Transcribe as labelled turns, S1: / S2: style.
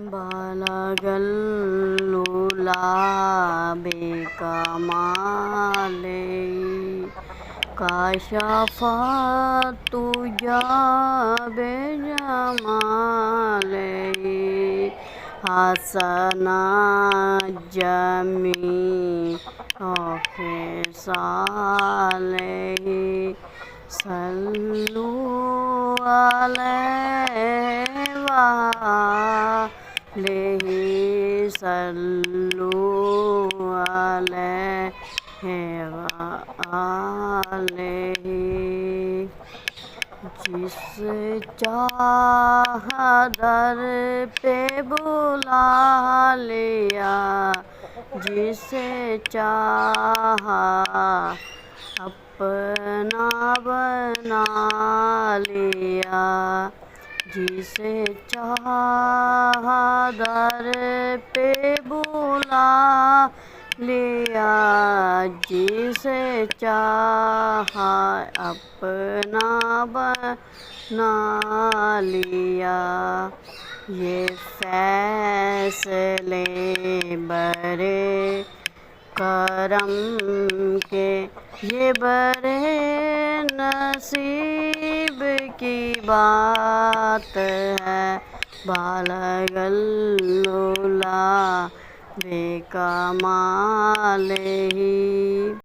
S1: بالغ اللولا بکمالہ کشف الدجی بجمالہ حسن جمیع خصالہ صلوا علیہ وآلہ صلوا علیہ وآلہ جس چاہا در پہ بلا لیا جسے چاہا اپنا بنا لیا جسے چاہا در پہ بلا لیا جسے چاہا اپنا بنا لیا یہ فیصلے برے کرم کے یہ برے نصیب کی بات ہے بالغ اللولا بکمالہ